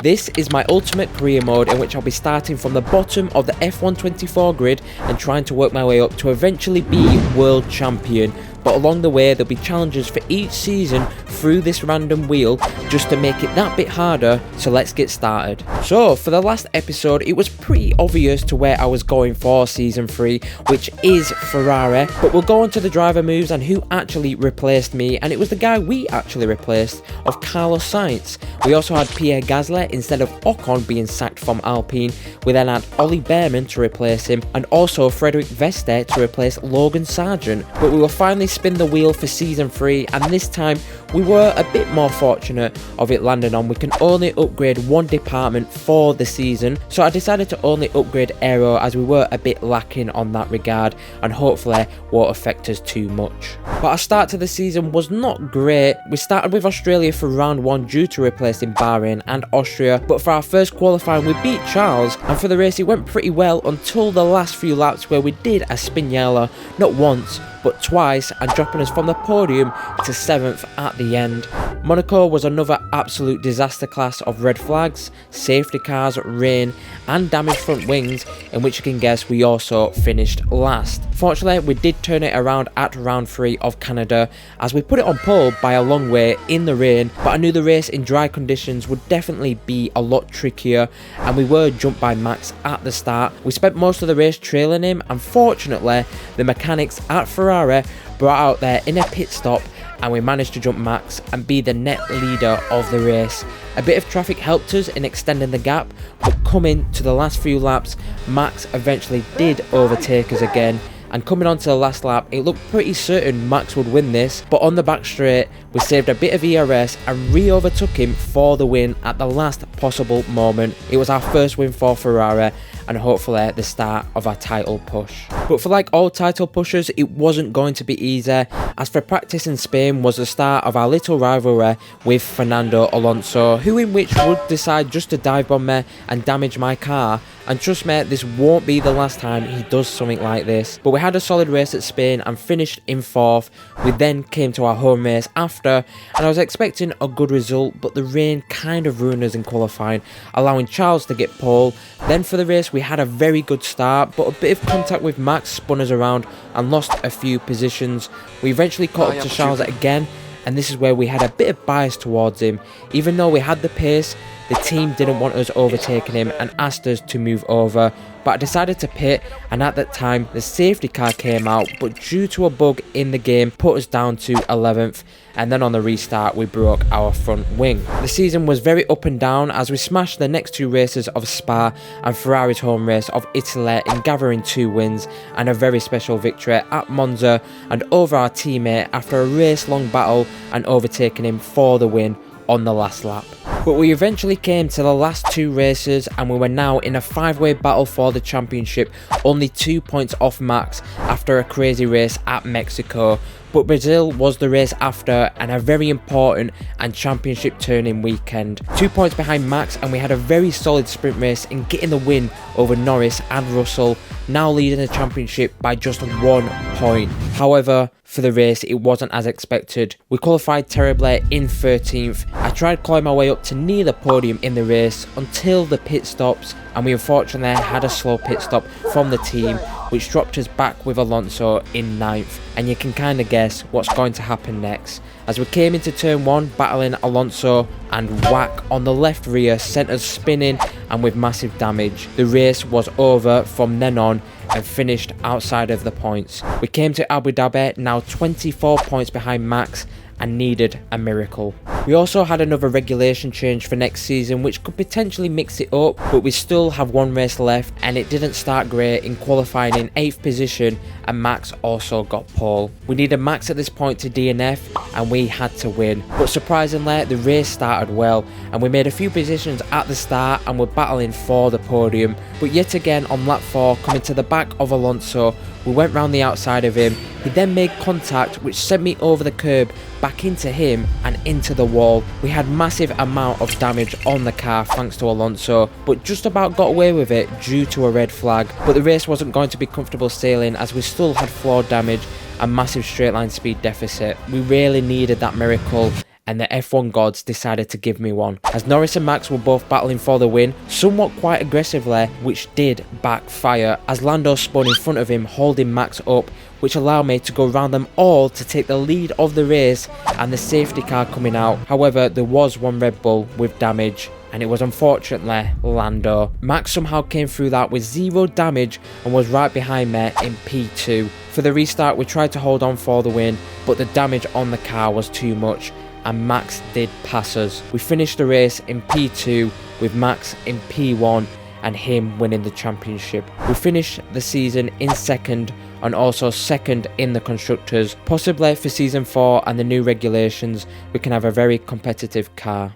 This is my ultimate career mode in which I'll be starting from the bottom of the F124 grid and trying to work my way up to eventually be world champion. But along the way there'll be challenges for each season through this random wheel just to make it that bit harder, so let's get started. So for the last episode it was pretty obvious to where I was going for season 3, which is Ferrari, but we'll go on to the driver moves and who actually replaced me, and it was the guy we actually replaced of Carlos Sainz. We also had Pierre Gasly instead of Ocon being sacked from Alpine. We then had Ollie Behrman to replace him and also Frederick Veste to replace Logan Sargent, but we will finally spin the wheel for season 3, and this time we were a bit more fortunate of it landing on we can only upgrade one department for the season, so I decided to only upgrade aero as we were a bit lacking on that regard and hopefully won't affect us too much. But our start to the season was not great. We started with Australia for round 1 due to replacing Bahrain and Austria, but for our first qualifying we beat Charles, and for the race it went pretty well until the last few laps where we did a Spinella, not once but twice, and dropping us from the podium to 7th at the end. Monaco was another absolute disaster class of red flags, safety cars, rain and damaged front wings, in which you can guess we also finished last. Fortunately we did turn it around at round 3 of Canada as we put it on pole by a long way in the rain, but I knew the race in dry conditions would definitely be a lot trickier and we were jumped by Max at the start. We spent most of the race trailing him, and fortunately the mechanics at Ferrari brought out their inner pit stop and we managed to jump Max and be the net leader of the race. A bit of traffic helped us in extending the gap, but coming to the last few laps Max eventually did overtake us again, and coming on to the last lap it looked pretty certain Max would win this, but on the back straight we saved a bit of ERS and re-overtook him for the win at the last possible moment. It was our first win for Ferrari and hopefully the start of our title push. But for like all title pushers it wasn't going to be easy, as for practice in Spain was the start of our little rivalry with Fernando Alonso, who in which would decide just to dive bomb me and damage my car, and trust me, this won't be the last time he does something like this. But we had a solid race at Spain and finished in 4th. We then came to our home race after, and I was expecting a good result, but the rain kind of ruined us in qualifying, allowing Charles to get pole. Then for the race we had a very good start, but a bit of contact with Max spun us around and lost a few positions. We eventually caught up to Charles again, and this is where we had a bit of bias towards him. Even though we had the pace, the team didn't want us overtaking him and asked us to move over, but I decided to pit, and at that time the safety car came out, but due to a bug in the game put us down to 11th, and then on the restart we broke our front wing. The season was very up and down as we smashed the next 2 races of Spa and Ferrari's home race of Italy in gathering 2 wins and a very special victory at Monza and over our teammate after a race long battle and overtaking him for the win on the last lap. But we eventually came to the last 2 races and we were now in a 5-way battle for the championship, only 2 points off Max after a crazy race at Mexico. But Brazil was the race after and a very important and championship turning weekend. 2 points behind Max, and we had a very solid sprint race in getting the win over Norris and Russell, now leading the championship by just 1 point. However, for the race it wasn't as expected. We qualified terribly in 13th. I tried clawing my way up to near the podium in the race until the pit stops, and we unfortunately had a slow pit stop from the team, which dropped us back with Alonso in 9th, and you can kind of guess what's going to happen next, as we came into turn 1 battling Alonso, and whack on the left rear sent us spinning and with massive damage. The race was over from then on and finished outside of the points. We came to Abu Dhabi now 24 points behind Max and needed a miracle. We also had another regulation change for next season which could potentially mix it up, but we still have 1 race left and it didn't start great in qualifying in 8th position, and Max also got pole. We needed Max at this point to DNF and we had to win, but surprisingly the race started well and we made a few positions at the start and were battling for the podium, but yet again on lap 4 coming to the back of Alonso we went round the outside of him. He then made contact which sent me over the curb back into him and into the wall. We had massive amount of damage on the car thanks to Alonso, but just about got away with it due to a red flag. But the race wasn't going to be comfortable sailing as we still had floor damage and massive straight line speed deficit. We really needed that miracle, and the F1 gods decided to give me one, as Norris and Max were both battling for the win, somewhat quite aggressively, which did backfire as Lando spun in front of him, holding Max up, which allowed me to go around them all to take the lead of the race and the safety car coming out. However, there was one Red Bull with damage, and it was unfortunately Lando. Max somehow came through that with 0 damage and was right behind me in P2. For the restart, we tried to hold on for the win, but the damage on the car was too much and Max did pass us. We finished the race in P2 with Max in P1 and him winning the championship. We finished the season in second and also second in the constructors. Possibly for season 4 and the new regulations, we can have a very competitive car.